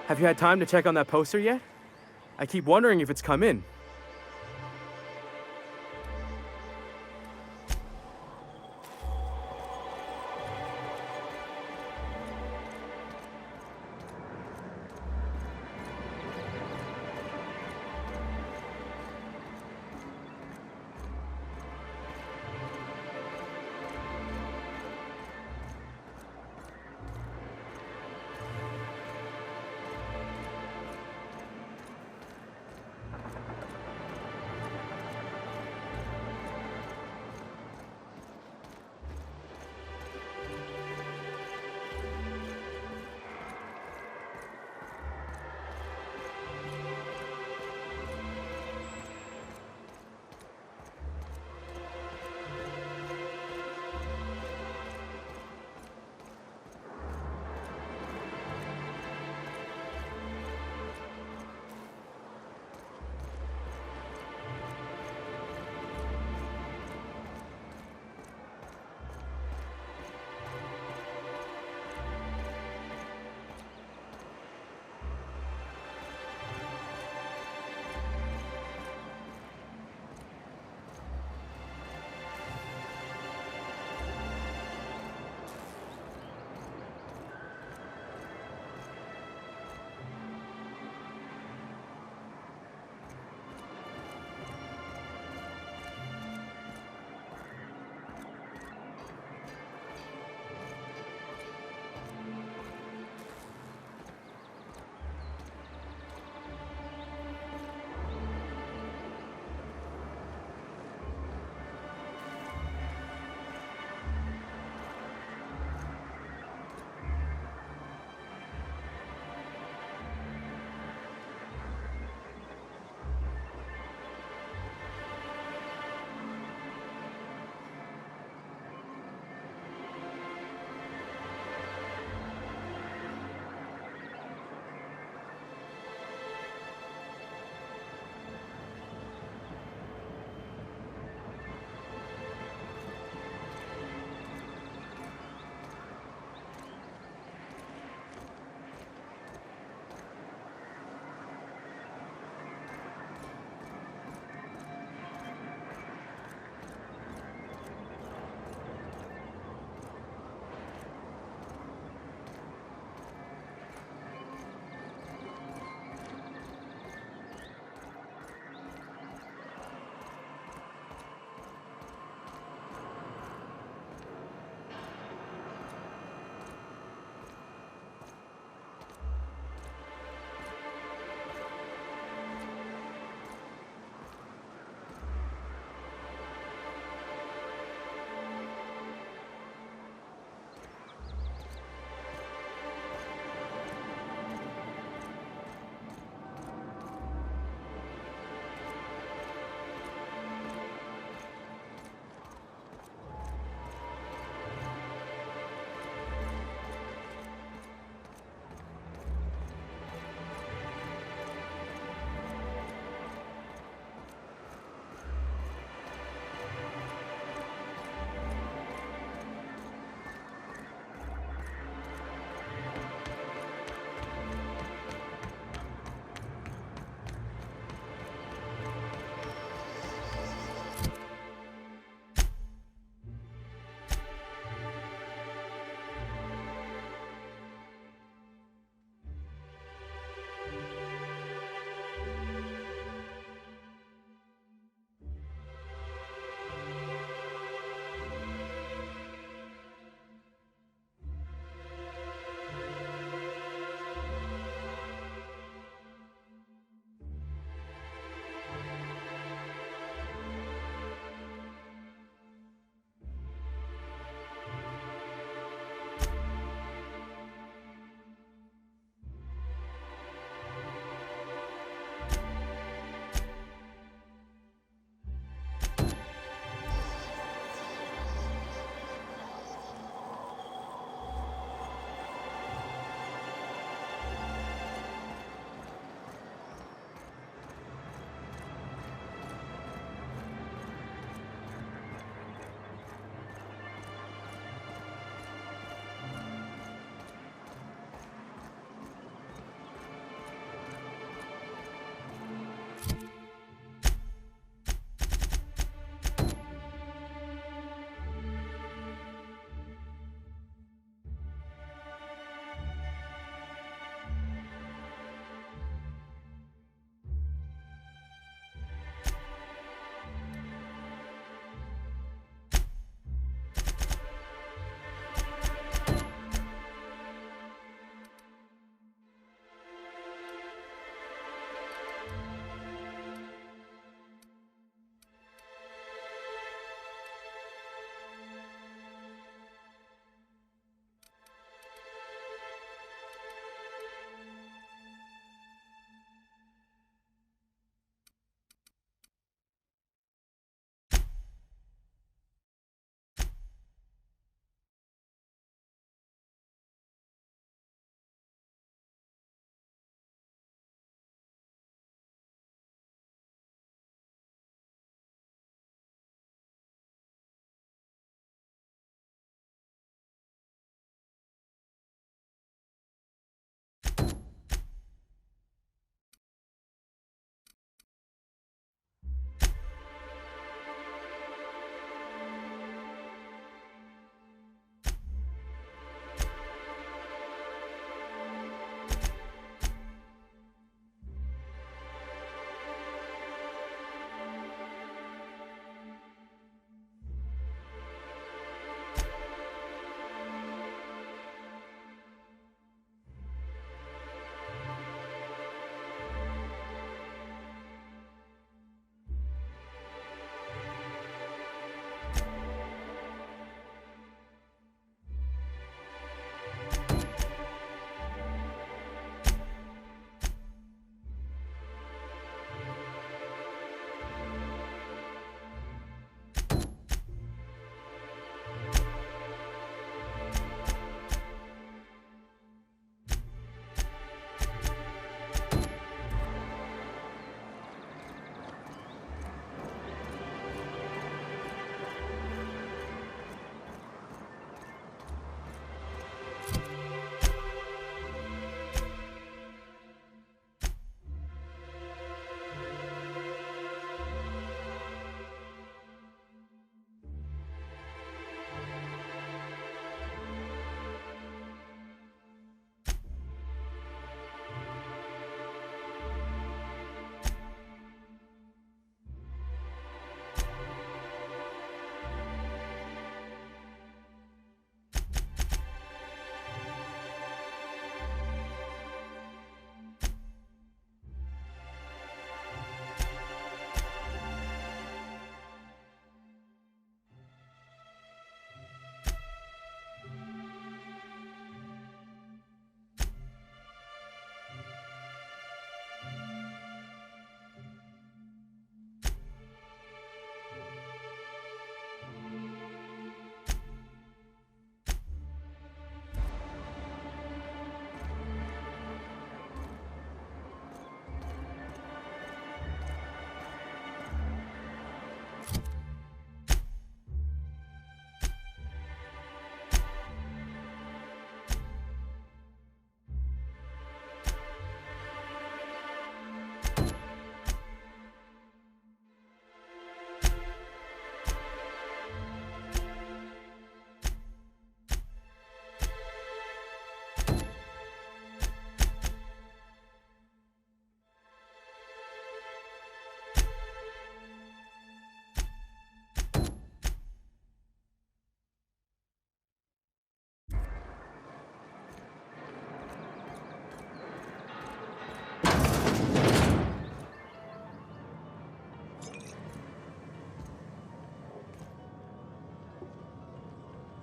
Have you had time to check on that poster yet? I keep wondering if it's come in.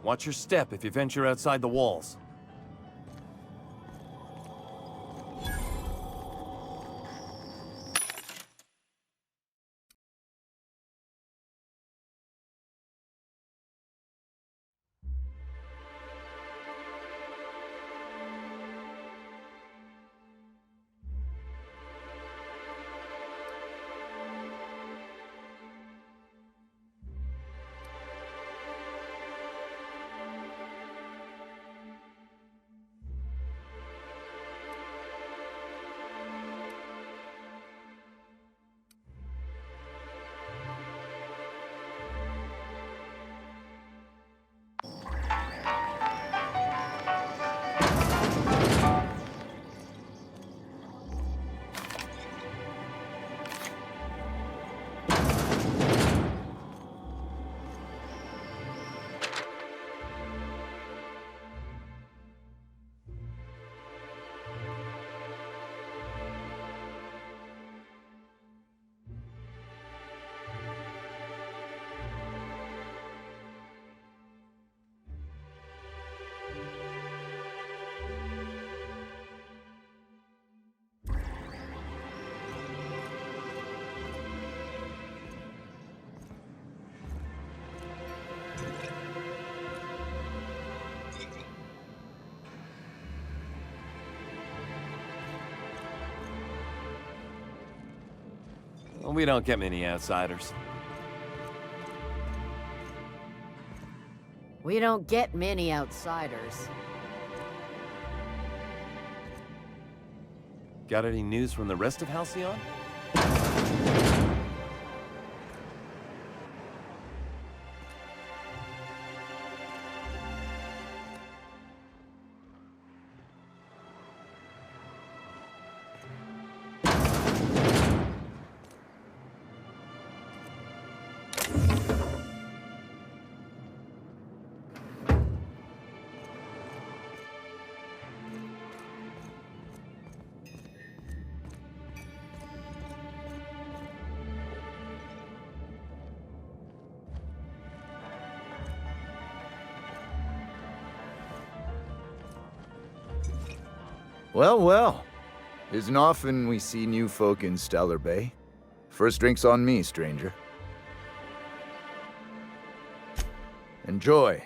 Watch your step if you venture outside the walls. Well, we don't get many outsiders. We don't get many outsiders. Got any news from the rest of Halcyon? Well, well. Isn't often we see new folk in Stellar Bay. First drink's on me, stranger. Enjoy.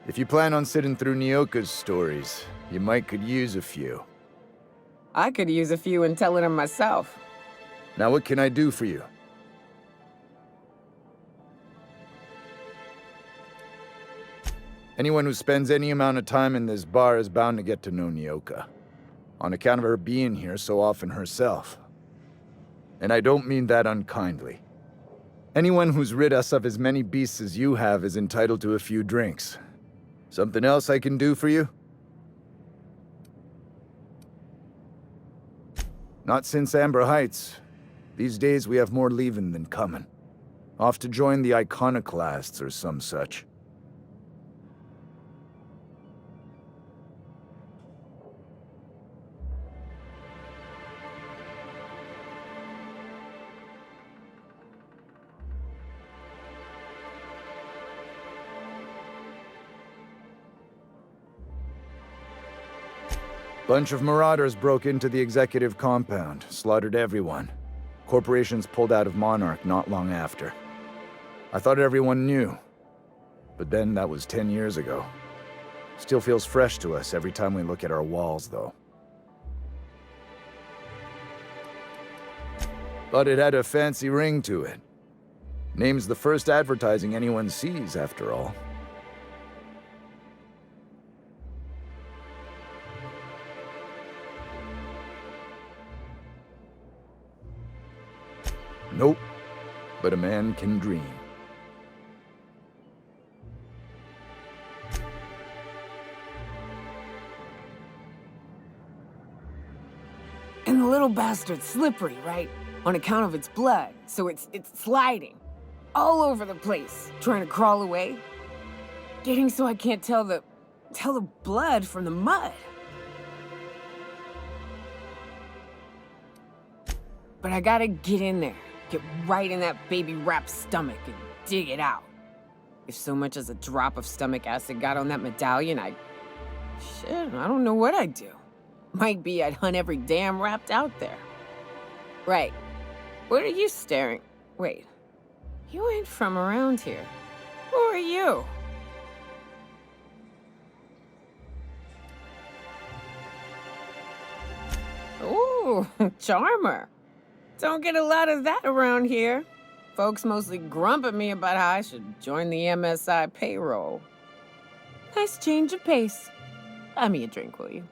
If you plan on sitting through Nyoka's stories, you might could use a few. I could use a few and telling them myself. Now what can I do for you? Anyone who spends any amount of time in this bar is bound to get to know Nyoka, on account of her being here so often herself. And I don't mean that unkindly. Anyone who's rid us of as many beasts as you have is entitled to a few drinks. Something else I can do for you? Not since Amber Heights. These days we have more leaving than coming. Off to join the Iconoclasts or some such. Bunch of marauders broke into the executive compound, slaughtered everyone. Corporations pulled out of Monarch not long after. I thought everyone knew. But then that was 10 years ago. Still feels fresh to us every time we look at our walls, though. But it had a fancy ring to it. Name's the first advertising anyone sees, after all. Nope, but a man can dream. And the little bastard's slippery, right? On account of its blood, so it's sliding. All over the place, trying to crawl away. Getting so I can't tell the blood from the mud. But I gotta get in there. Get right in that baby rap's stomach and dig it out. If so much as a drop of stomach acid got on that medallion, Shit, I don't know what I'd do. Might be I'd hunt every damn wrapped out there. Right. What are you staring? Wait. You ain't from around here. Who are you? Ooh, charmer. Don't get a lot of that around here. Folks mostly grump at me about how I should join the MSI payroll. Nice change of pace. Buy me a drink, will you?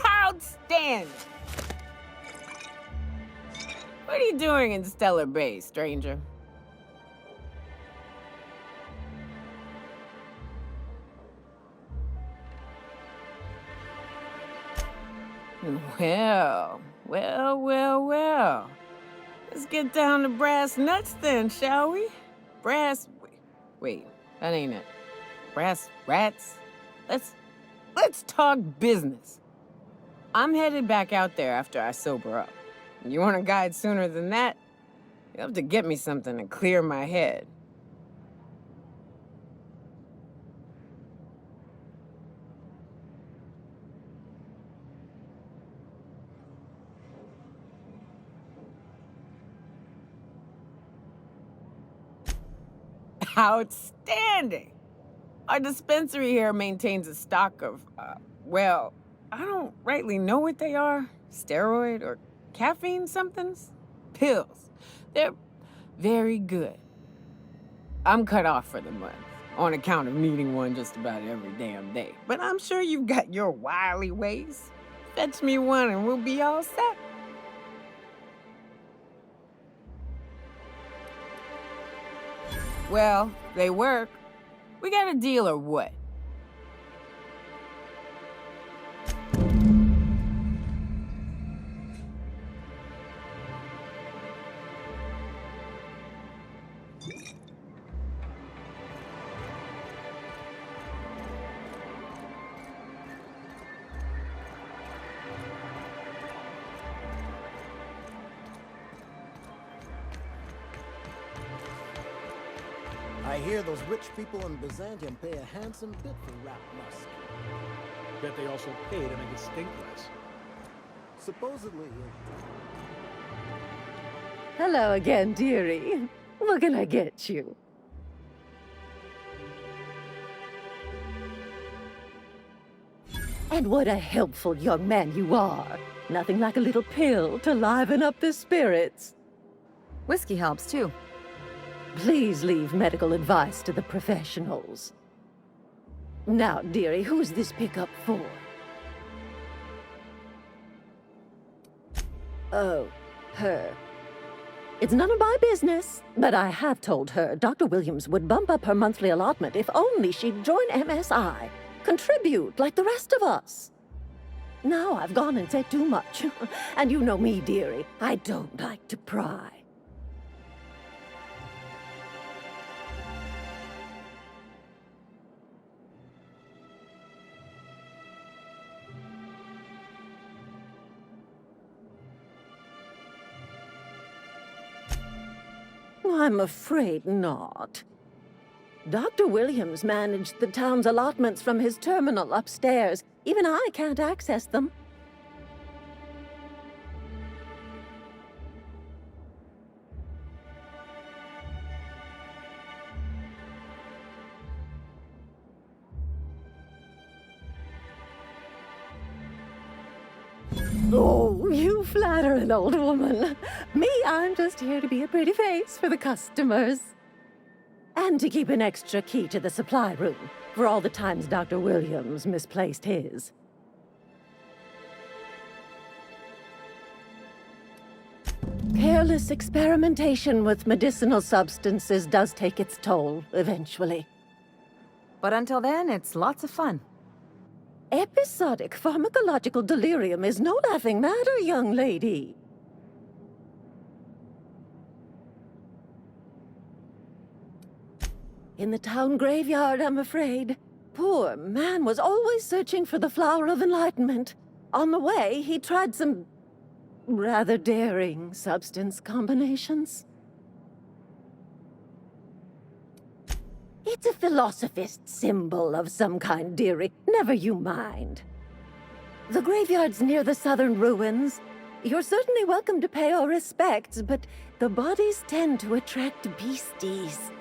Outstanding! What are you doing in Stellar Bay, stranger? Well. Let's get down to brass nuts then, shall we? Wait, that ain't it. Brass rats? Let's talk business. I'm headed back out there after I sober up. You want a guide sooner than that? You'll have to get me something to clear my head. Outstanding! Our dispensary here maintains a stock of, well, I don't rightly know what they are. Steroid or caffeine somethings? Pills. They're very good. I'm cut off for the month, on account of needing one just about every damn day. But I'm sure you've got your wily ways. Fetch me one and we'll be all set. Well, they work. We got a deal or what? I hear those rich people in Byzantium pay a handsome bit for rap musk. Bet they also pay to make it stink less. Supposedly, Hello again, dearie. What can I get you? And what a helpful young man you are. Nothing like a little pill to liven up the spirits. Whiskey helps, too. Please leave medical advice to the professionals. Now, dearie, who's this pickup for? Oh, her. It's none of my business, but I have told her Dr. Williams would bump up her monthly allotment if only she'd join MSI. Contribute like the rest of us. Now I've gone and said too much. And you know me, dearie. I don't like to pry. I'm afraid not. Dr. Williams managed the town's allotments from his terminal upstairs. Even I can't access them. Oh, you flatter an old woman. Me, I'm just here to be a pretty face for the customers. And to keep an extra key to the supply room, for all the times Dr. Williams misplaced his. Careless experimentation with medicinal substances does take its toll, eventually. But until then, it's lots of fun. Episodic pharmacological delirium is no laughing matter, young lady. In the town graveyard, I'm afraid. Poor man was always searching for the flower of enlightenment. On the way, he tried some rather daring substance combinations. It's a philosophist symbol of some kind, dearie. Never you mind. The graveyard's near the southern ruins. You're certainly welcome to pay our respects, but the bodies tend to attract beasties.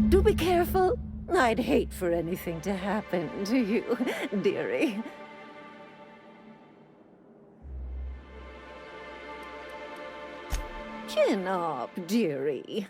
Do be careful. I'd hate for anything to happen to you, dearie. Chin up, dearie.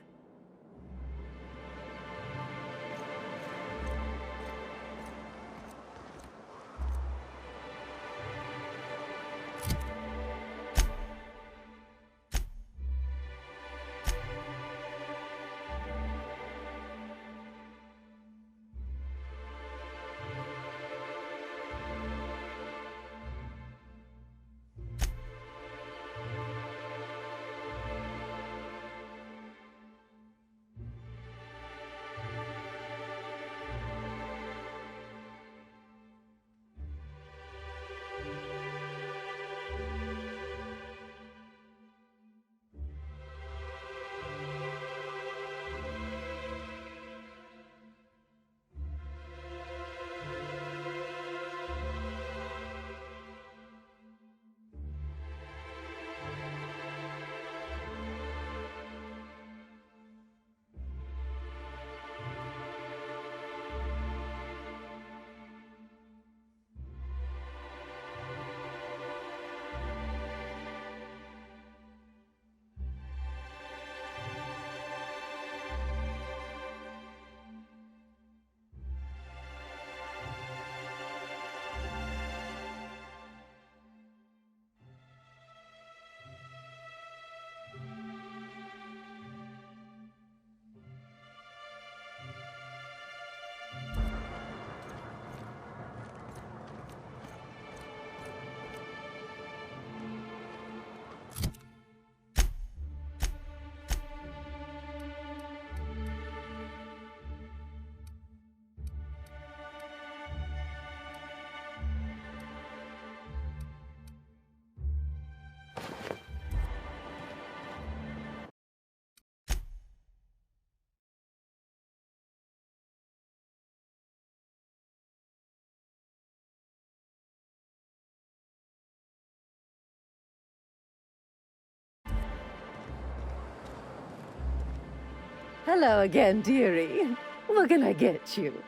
Hello again, dearie. What can I get you?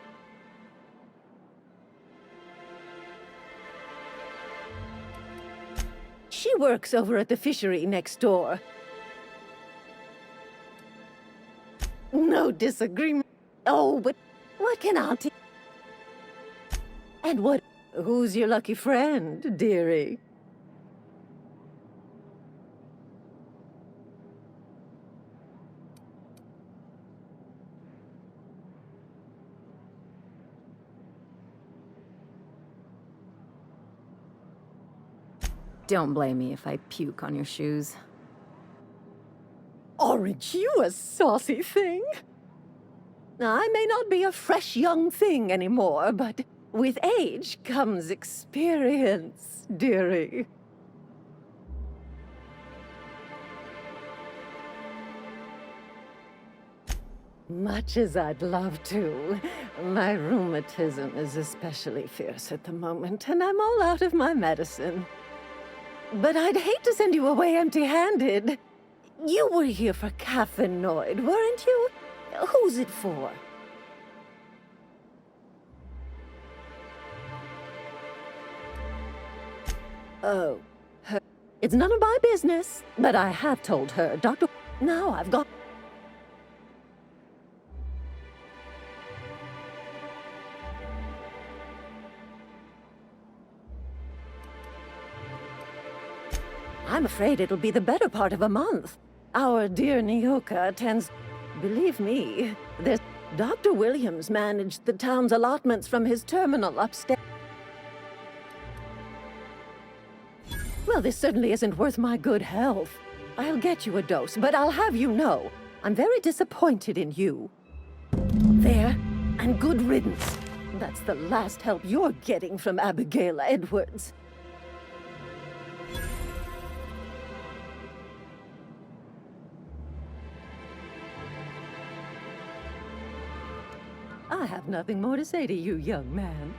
She works over at the fishery next door. No disagreement. Oh, but what can Auntie... And what... Who's your lucky friend, dearie? Don't blame me if I puke on your shoes. Aren't you a saucy thing? I may not be a fresh young thing anymore, but with age comes experience, dearie. Much as I'd love to, my rheumatism is especially fierce at the moment, and I'm all out of my medicine. But I'd hate to send you away empty-handed. You were here for caffeinoid, weren't you? Who's it for? Oh, her. It's none of my business, but I have told her, Dr. Now I've got... I'm afraid it'll be the better part of a month. Our dear Nyoka tends... Believe me, there's... Dr. Williams managed the town's allotments from his terminal upstairs. Well, this certainly isn't worth my good health. I'll get you a dose, but I'll have you know, I'm very disappointed in you. There, and good riddance. That's the last help you're getting from Abigail Edwards. I have nothing more to say to you, young man.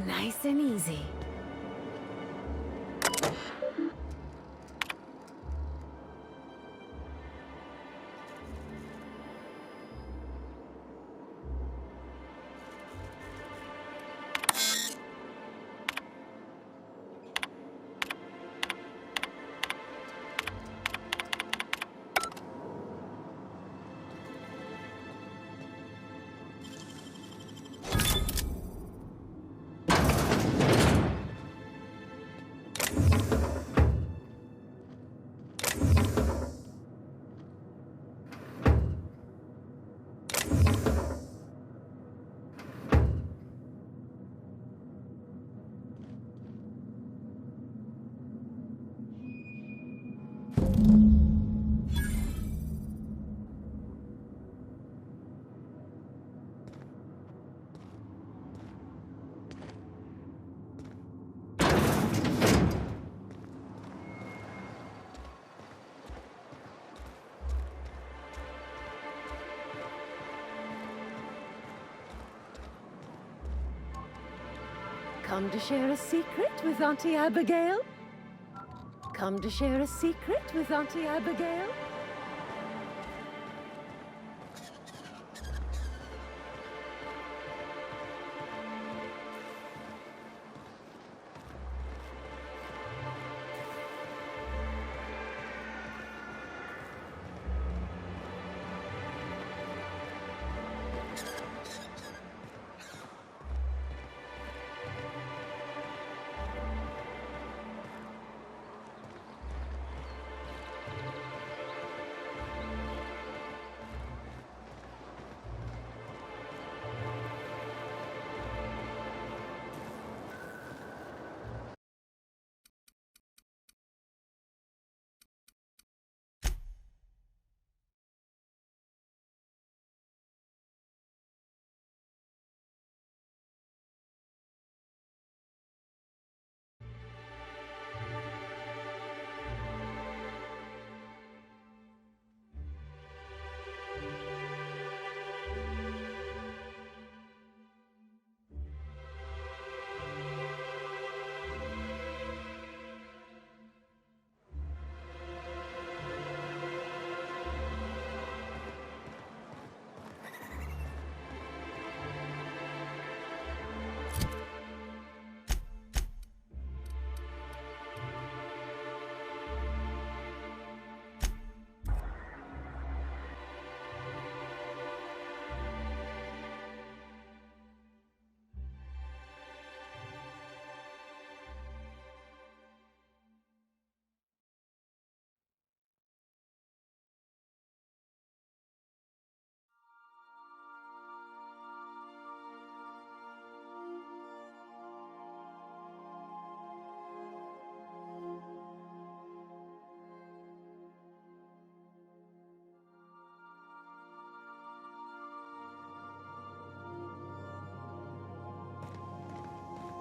Nice and easy. Come to share a secret with Auntie Abigail? Come to share a secret with Auntie Abigail?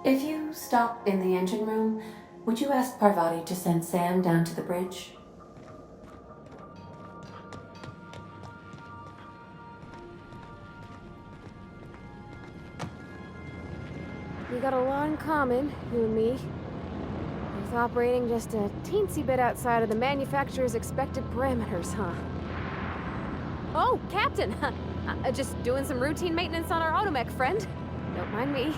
If you stop in the engine room, Would you ask Parvati to send Sam down to the bridge? We got a lot in common, you and me. Both operating just a teensy bit outside of the manufacturer's expected parameters, huh? Oh, Captain! Just doing some routine maintenance on our automech, friend. Don't mind me.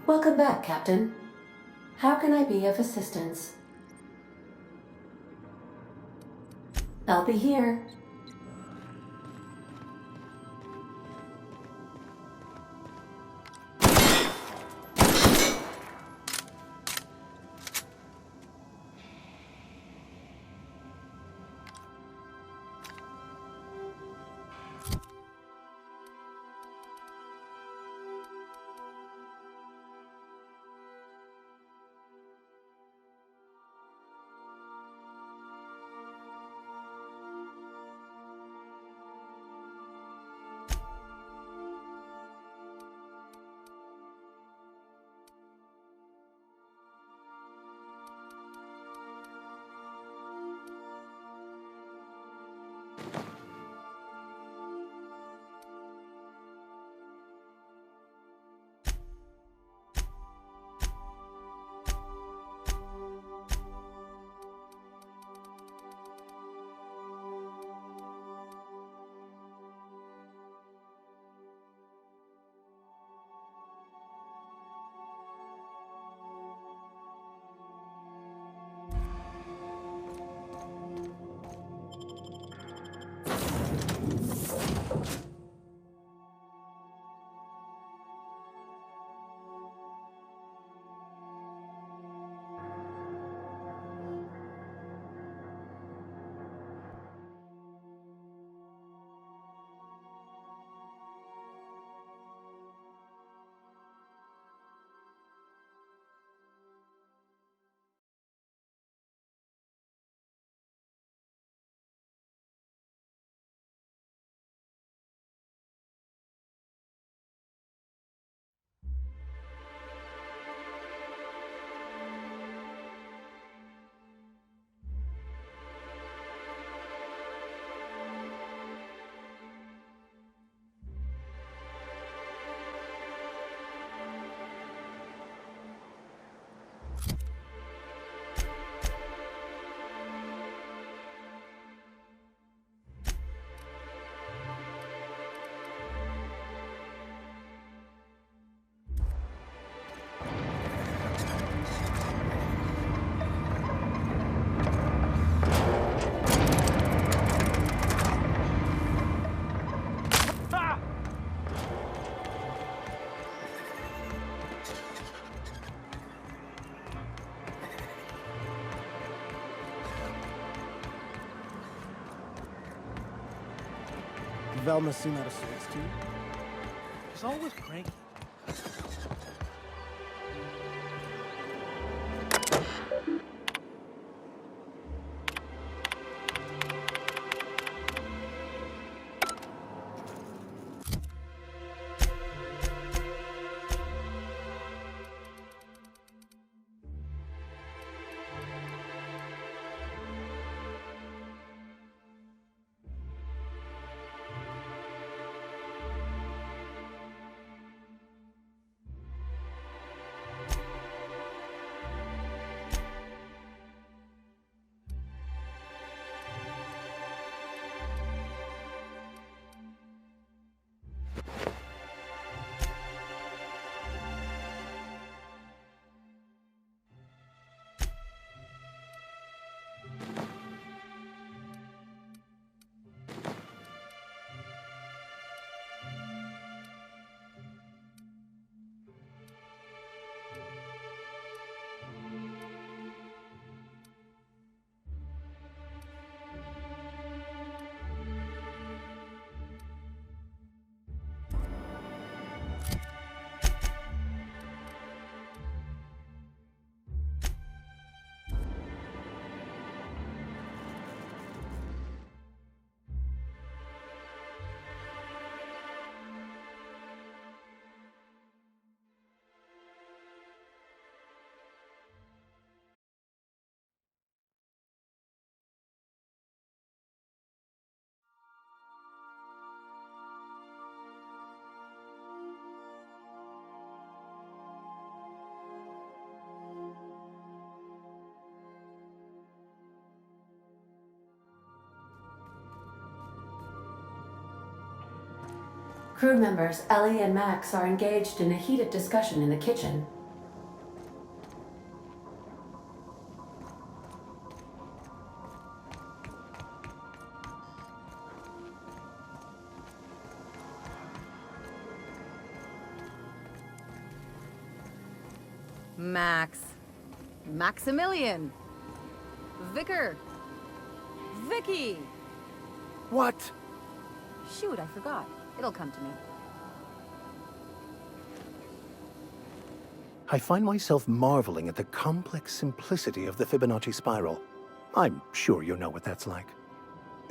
Welcome back, Captain. How can I be of assistance? I'll be here. Velma seen out of sorts too? She's always cranky. Crew members Ellie and Max are engaged in a heated discussion in the kitchen. Max. Maximilian. Vicar. Vicky. What? Shoot, I forgot. It'll come to me. I find myself marveling at the complex simplicity of the Fibonacci spiral. I'm sure you know what that's like.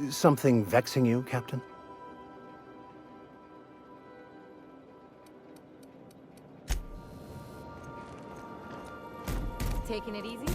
Something vexing you, Captain? Taking it easy?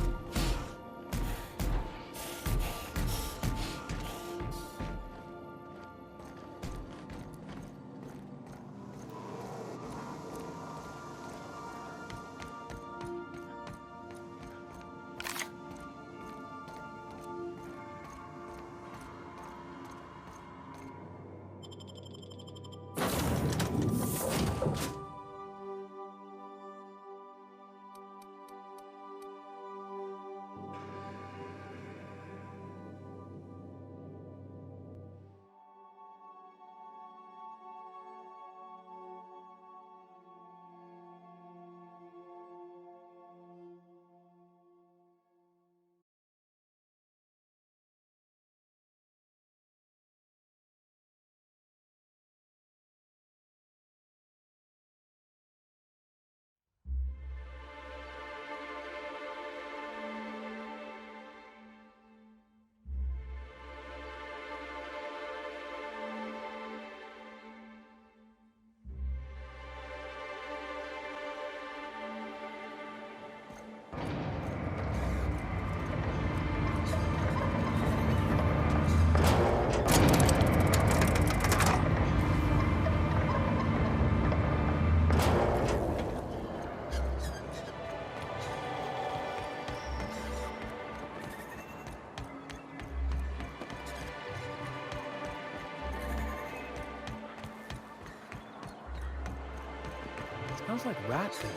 Smells like rats in here.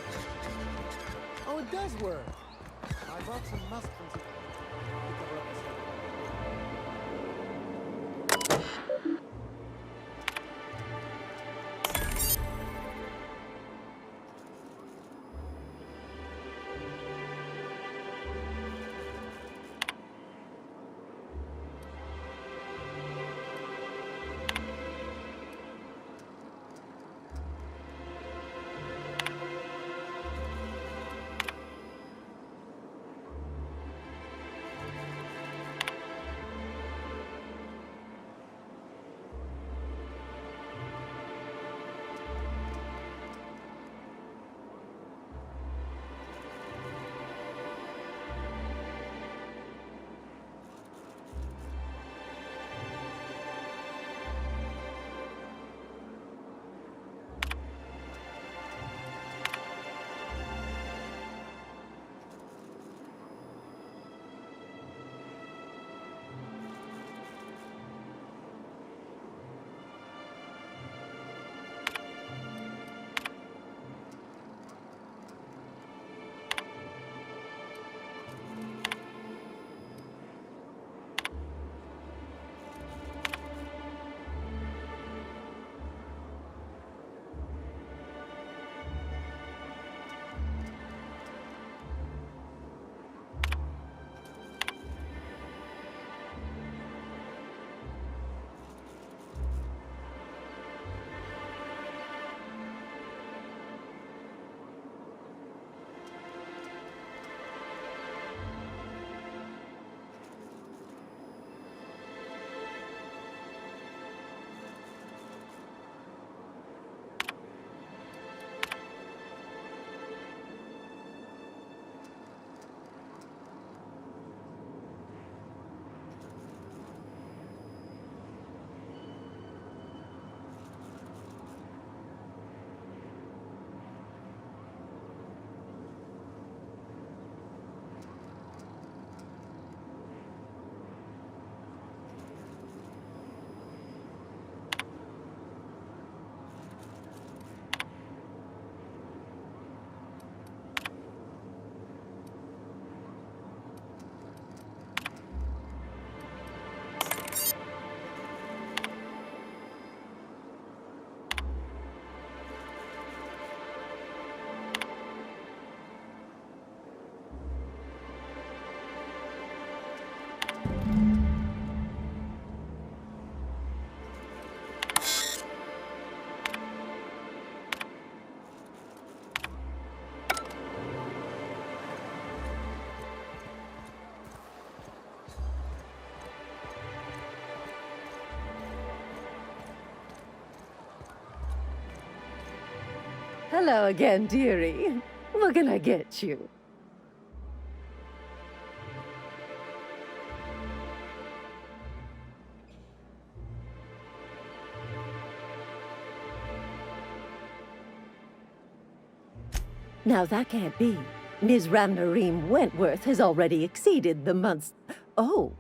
Oh, it does work. I brought some musk from to cover up the stuff. Hello again, dearie. What can I get you? Now that can't be. Ms. Ramnareem Wentworth has already exceeded the month's... Oh.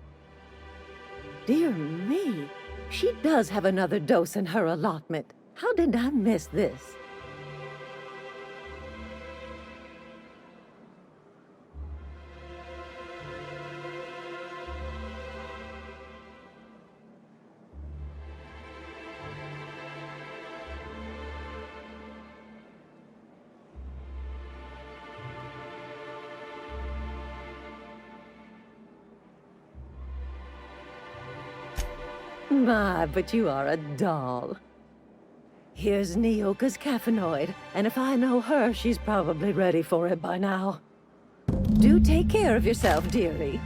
Dear me. She does have another dose in her allotment. How did I miss this? My, but you are a doll. Here's Nyoka's caffeinoid, and if I know her, she's probably ready for it by now. Do take care of yourself, dearie.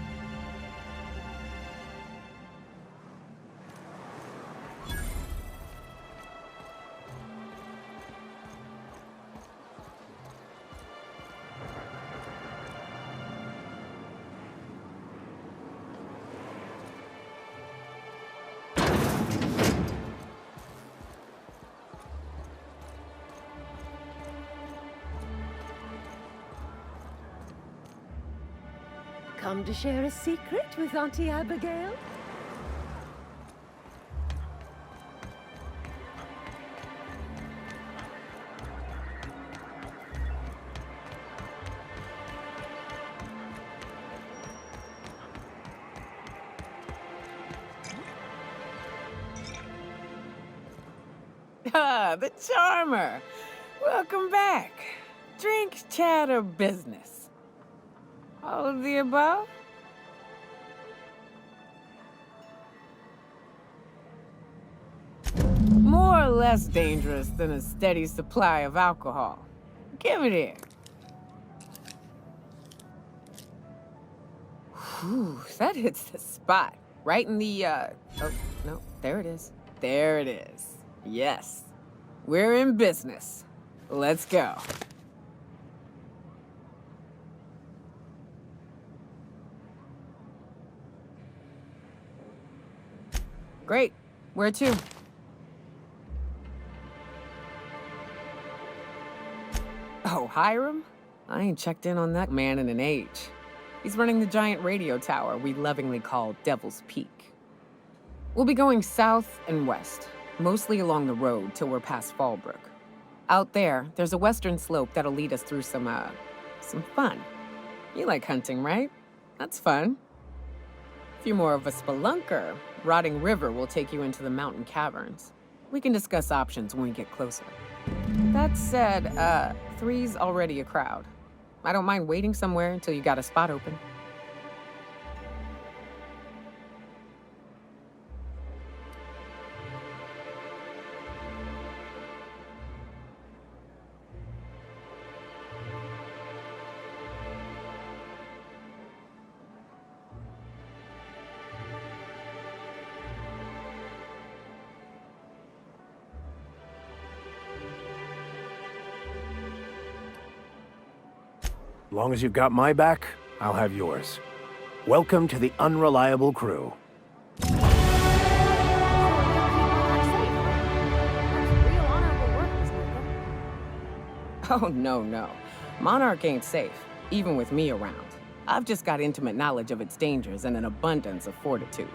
Come to share a secret with Auntie Abigail? Ah, the charmer. Welcome back. Drink, chat, or business? All of the above? More or less dangerous than a steady supply of alcohol. Give it here. Whew, that hits the spot. Right in the, Oh, no, there it is. There it is. Yes. We're in business. Let's go. Great. Where to? Oh, Hiram? I ain't checked in on that man in an age. He's running the giant radio tower we lovingly call Devil's Peak. We'll be going south and west, mostly along the road till we're past Fallbrook. Out there, there's a western slope that'll lead us through some fun. You like hunting, right? That's fun. If you're more of a spelunker, Rotting River will take you into the mountain caverns. We can discuss options when we get closer. That said, 3's already a crowd. I don't mind waiting somewhere until you got a spot open. As long as you've got my back, I'll have yours. Welcome to the unreliable crew. Oh, no. Monarch ain't safe, even with me around. I've just got intimate knowledge of its dangers and an abundance of fortitude.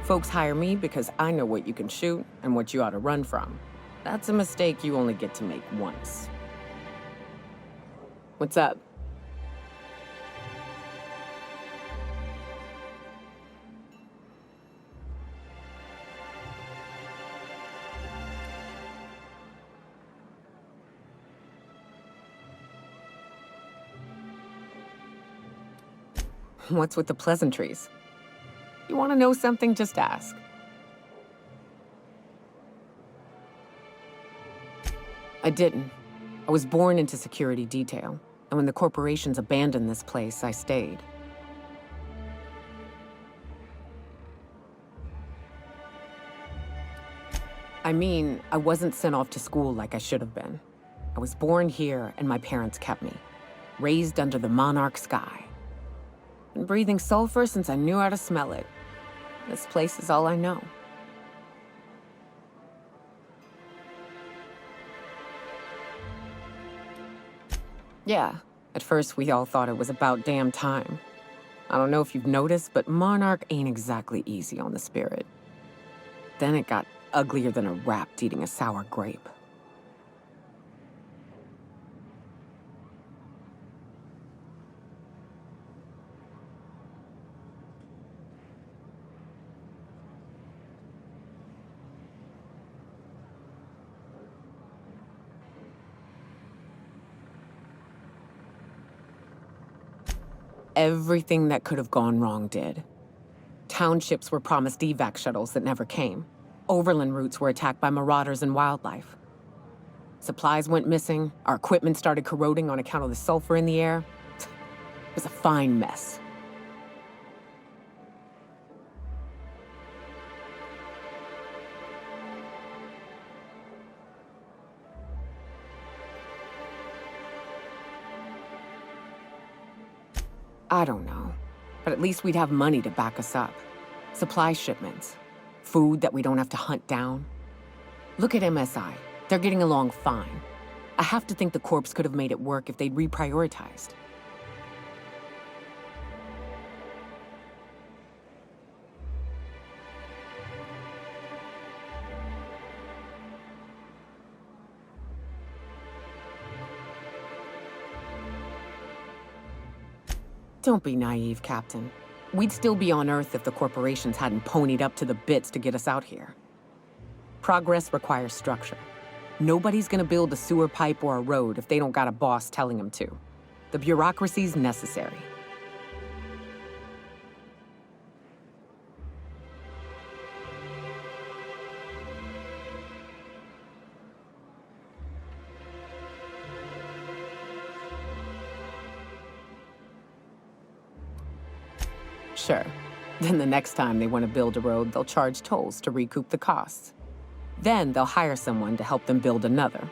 Folks hire me because I know what you can shoot and what you ought to run from. That's a mistake you only get to make once. What's up? What's with the pleasantries? You want to know something? Just ask. I didn't. I was born into security detail. And when the corporations abandoned this place, I stayed. I mean, I wasn't sent off to school like I should have been. I was born here, and my parents kept me. Raised under the monarch sky. Been breathing sulfur since I knew how to smell it. This place is all I know. Yeah, at first we all thought it was about damn time. I don't know if you've noticed, but Monarch ain't exactly easy on the spirit. Then it got uglier than a rat eating a sour grape. Everything that could have gone wrong did. Townships were promised evac shuttles that never came. Overland routes were attacked by marauders and wildlife. Supplies went missing, our equipment started corroding on account of the sulfur in the air. It was a fine mess. I don't know, but at least we'd have money to back us up. Supply shipments, food that we don't have to hunt down. Look at MSI. They're getting along fine. I have to think the Corps could have made it work if they'd reprioritized. Don't be naive, Captain. We'd still be on Earth if the corporations hadn't ponied up to the bits to get us out here. Progress requires structure. Nobody's gonna build a sewer pipe or a road if they don't got a boss telling them to. The bureaucracy's necessary. Sure. Then the next time they want to build a road, they'll charge tolls to recoup the costs. Then they'll hire someone to help them build another.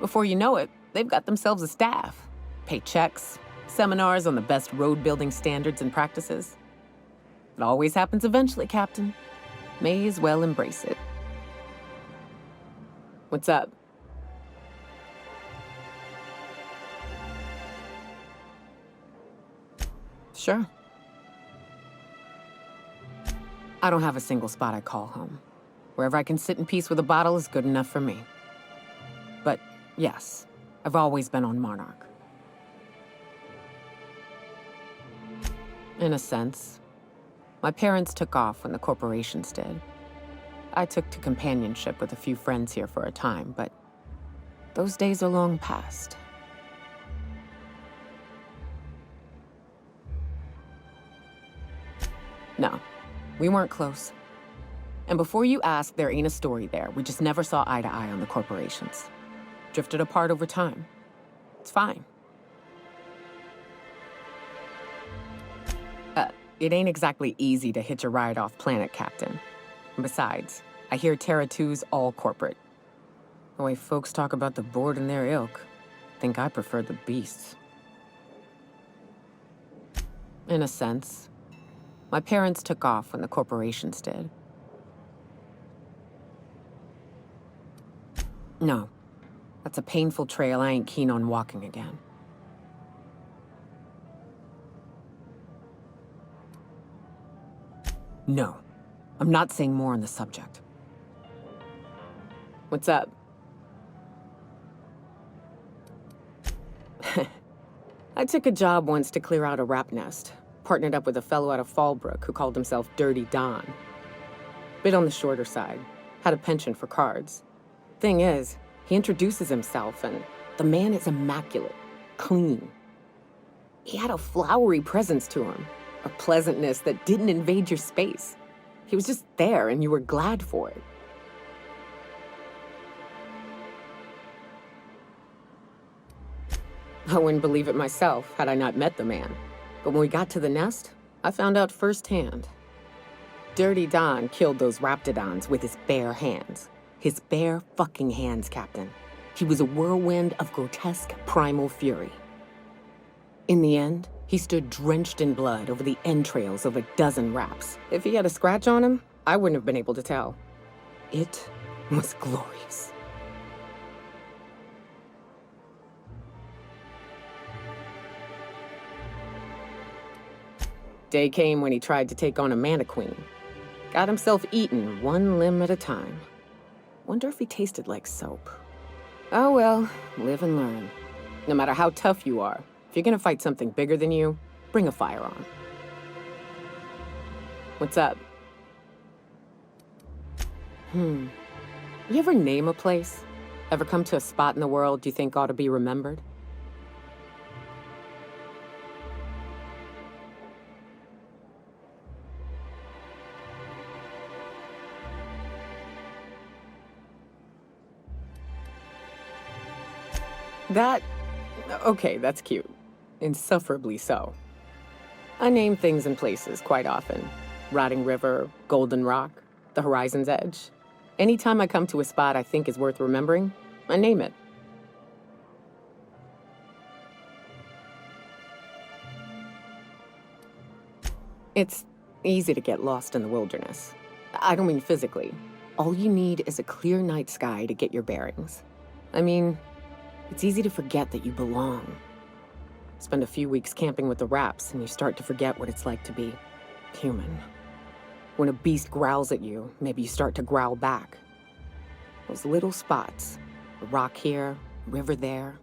Before you know it, they've got themselves a staff. Pay checks, seminars on the best road building standards and practices. It always happens eventually, Captain. May as well embrace it. What's up? Sure. I don't have a single spot I call home. Wherever I can sit in peace with a bottle is good enough for me. But yes, I've always been on Monarch. In a sense. My parents took off when the corporations did. I took to companionship with a few friends here for a time, but those days are long past. No. We weren't close. And before you ask, there ain't a story there. We just never saw eye to eye on the corporations. Drifted apart over time. It's fine. It ain't exactly easy to hitch a ride off planet, Captain. And besides, I hear Terra 2's all corporate. The way folks talk about the board and their ilk, think I prefer the beasts. In a sense. My parents took off when the corporations did. No. That's a painful trail I ain't keen on walking again. No. I'm not saying more on the subject. What's up? I took a job once to clear out a rap nest. Partnered up with a fellow out of Fallbrook who called himself Dirty Don. Bit on the shorter side. Had a penchant for cards. Thing is, he introduces himself and the man is immaculate. Clean. He had a flowery presence to him. A pleasantness that didn't invade your space. He was just there and you were glad for it. I wouldn't believe it myself had I not met the man. But when we got to the nest, I found out firsthand. Dirty Don killed those raptidons with his bare hands. His bare fucking hands, Captain. He was a whirlwind of grotesque primal fury. In the end, he stood drenched in blood over the entrails of a dozen rats. If he had a scratch on him, I wouldn't have been able to tell. It was glorious. Day came when he tried to take on a mannequin. Got himself eaten one limb at a time. Wonder if he tasted like soap. Oh well, live and learn. No matter how tough you are, if you're gonna fight something bigger than you, bring a firearm. What's up? You ever name a place? Ever come to a spot in the world you think ought to be remembered? Okay, that's cute. Insufferably so. I name things and places quite often. Rotting River, Golden Rock, the Horizon's Edge. Anytime I come to a spot I think is worth remembering, I name it. It's easy to get lost in the wilderness. I don't mean physically. All you need is a clear night sky to get your bearings. I mean, it's easy to forget that you belong. Spend a few weeks camping with the Raps and you start to forget what it's like to be human. When a beast growls at you, maybe you start to growl back. Those little spots, a rock here, a river there,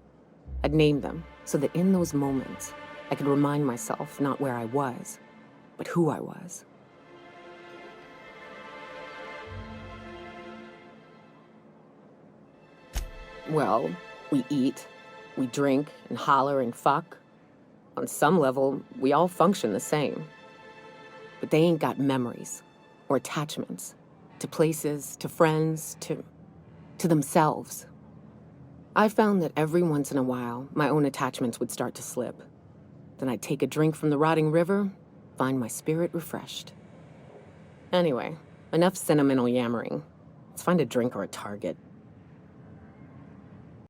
I'd name them so that in those moments, I could remind myself not where I was, but who I was. Well, we eat, we drink and holler and fuck. On some level, we all function the same. But they ain't got memories or attachments to places, to friends, to themselves. I found that every once in a while, my own attachments would start to slip. Then I'd take a drink from the rotting river, find my spirit refreshed. Anyway, enough sentimental yammering. Let's find a drink or a target.